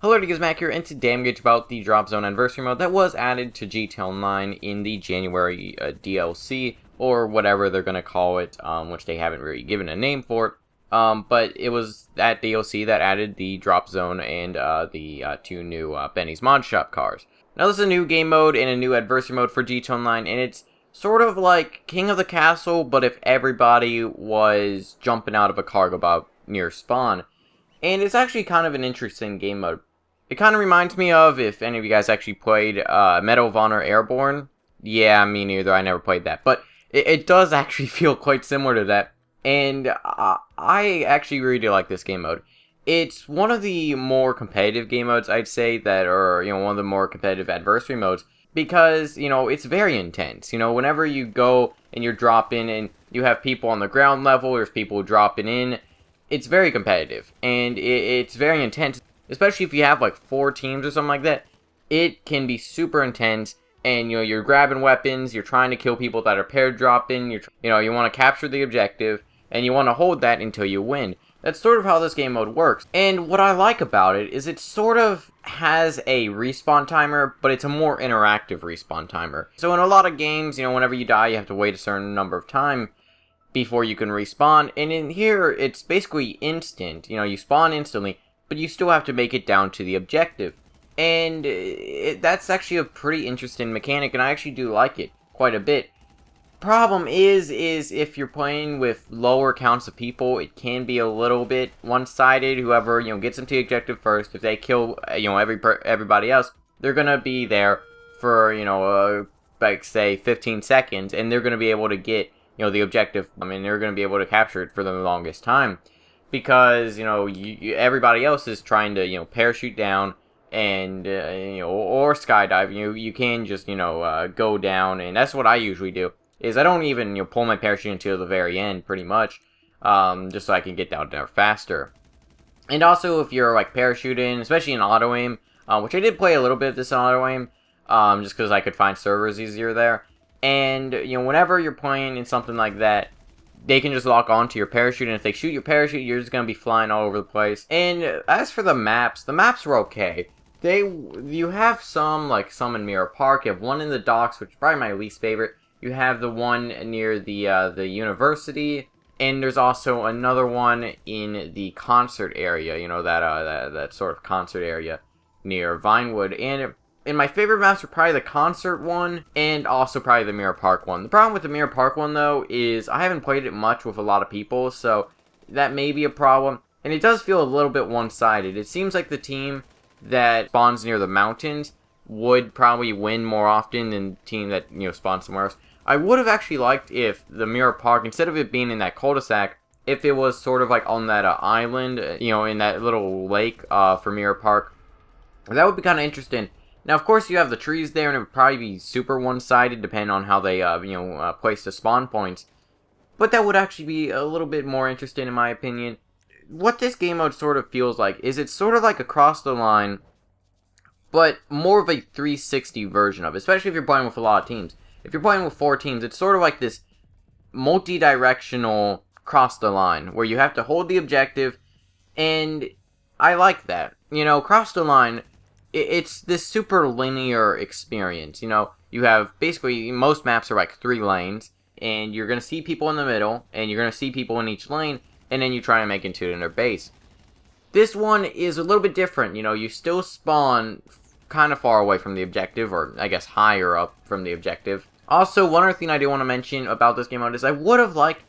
Hello, it is Mac here, and today I'm going to about the Dropzone Adversary Mode that was added to GTA Online in the January DLC, or whatever they're going to call it, which they haven't really given a name for it. But it was that DLC that added the Dropzone and the two new Benny's Mod Shop cars. Now this is a new game mode and a new adversary mode for GTA Online, and it's sort of like King of the Castle, but if everybody was jumping out of a cargo boat near spawn. And it's actually kind of an interesting game mode. It kind of reminds me of, if any of you guys actually played Medal of Honor Airborne. Yeah, me neither, I never played that. But it does actually feel quite similar to that. And I actually really do like this game mode. It's one of the more competitive game modes, I'd say, that are, one of the more competitive adversary modes. Because, it's very intense. Whenever you go and you're dropping and you have people on the ground level, there's people dropping in. It's very competitive. And it's very intense. Especially if you have like 4 teams or something like that, it can be super intense. And you're grabbing weapons, you're trying to kill people that are paired dropping. You want to capture the objective, and you want to hold that until you win. That's sort of how this game mode works. And what I like about it is it sort of has a respawn timer, but it's a more interactive respawn timer. So in a lot of games, whenever you die, you have to wait a certain number of time before you can respawn. And in here, it's basically instant. You spawn instantly, but you still have to make it down to the objective. And that's actually a pretty interesting mechanic, and I actually do like it quite a bit. Problem is if you're playing with lower counts of people, it can be a little bit one-sided. Whoever, gets them to the objective first, if they kill, everybody else, they're gonna be there for, like, say, 15 seconds, and they're gonna be able to get, the objective. I mean, they're gonna be able to capture it for the longest time. Because, everybody else is trying to, parachute down and, or skydive. You can just, go down, and that's what I usually do. Is I don't even, pull my parachute until the very end, pretty much, just so I can get down there faster. And also, if you're, like, parachuting, especially in auto-aim, which I did play a little bit of this in auto-aim, just because I could find servers easier there. And, whenever you're playing in something like that, they can just lock onto your parachute, and if they shoot your parachute, you're just going to be flying all over the place. And as for the maps were okay. You have some, like some in Mirror Park. You have one in the docks, which is probably my least favorite. You have the one near the university, and there's also another one in the concert area. That sort of concert area near Vinewood. And my favorite maps are probably the concert one, and also probably the Mirror Park one. The problem with the Mirror Park one, though, is I haven't played it much with a lot of people, so that may be a problem. And it does feel a little bit one-sided. It seems like the team that spawns near the mountains would probably win more often than the team that, spawns somewhere else. I would have actually liked if the Mirror Park, instead of it being in that cul-de-sac, if it was sort of like on that island, in that little lake for Mirror Park. That would be kind of interesting. Now, of course, you have the trees there, and it would probably be super one-sided, depending on how they, place the spawn points. But that would actually be a little bit more interesting, in my opinion. What this game mode sort of feels like is it's sort of like Across the Line, but more of a 360 version of it, especially if you're playing with a lot of teams. If you're playing with 4 teams, it's sort of like this multi-directional Cross the Line, where you have to hold the objective, and I like that. Cross the Line, it's this super linear experience. You have basically, most maps are like 3 lanes, and you're going to see people in the middle, and you're going to see people in each lane, and then you try to make it to their base. This one is a little bit different. You still spawn kind of far away from the objective, or I guess higher up from the objective. Also, one other thing I do want to mention about this game mode is I would have liked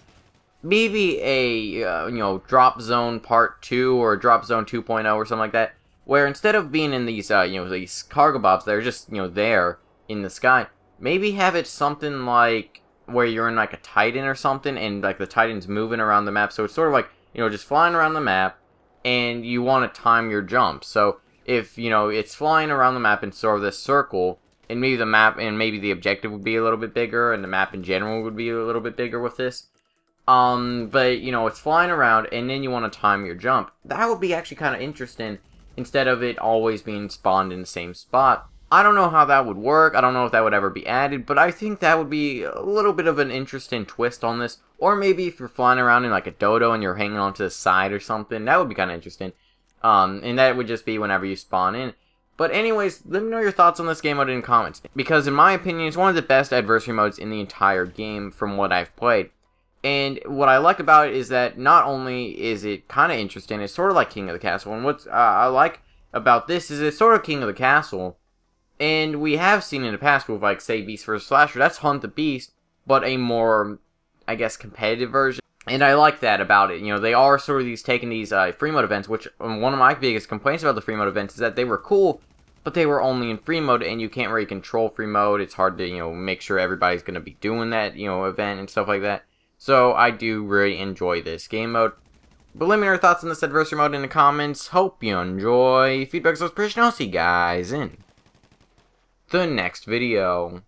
maybe a, Dropzone Part 2 or Dropzone 2.0 or something like that, where instead of being in these, these cargo bobs that are just, there in the sky, maybe have it something like where you're in like a Titan or something, and like the Titan's moving around the map, so it's sort of like, just flying around the map, and you want to time your jump. So if, it's flying around the map in sort of this circle, and maybe the map, and maybe the objective would be a little bit bigger, and the map in general would be a little bit bigger with this. But, it's flying around, and then you want to time your jump. That would be actually kind of interesting, instead of it always being spawned in the same spot. I don't know how that would work. I don't know if that would ever be added, but I think that would be a little bit of an interesting twist on this. Or maybe if you're flying around in like a dodo and you're hanging onto the side or something, that would be kind of interesting. And that would just be whenever you spawn in. But anyways, let me know your thoughts on this game mode in the comments, because in my opinion, it's one of the best adversary modes in the entire game from what I've played. And what I like about it is that not only is it kind of interesting, it's sort of like King of the Castle. And what I like about this is it's sort of King of the Castle. And we have seen in the past with, like, say, Beast vs. Slasher, that's Hunt the Beast, but a more, I guess, competitive version. And I like that about it. You know, they are sort of taking these free mode events, which one of my biggest complaints about the free mode events is that they were cool, but they were only in free mode, and you can't really control free mode. It's hard to, you know, make sure everybody's going to be doing that, you know, event and stuff like that. So I do really enjoy this game mode. But let me know your thoughts on this adversary mode in the comments. Hope you enjoy. Feedback is pretty. I'll see you guys in the next video.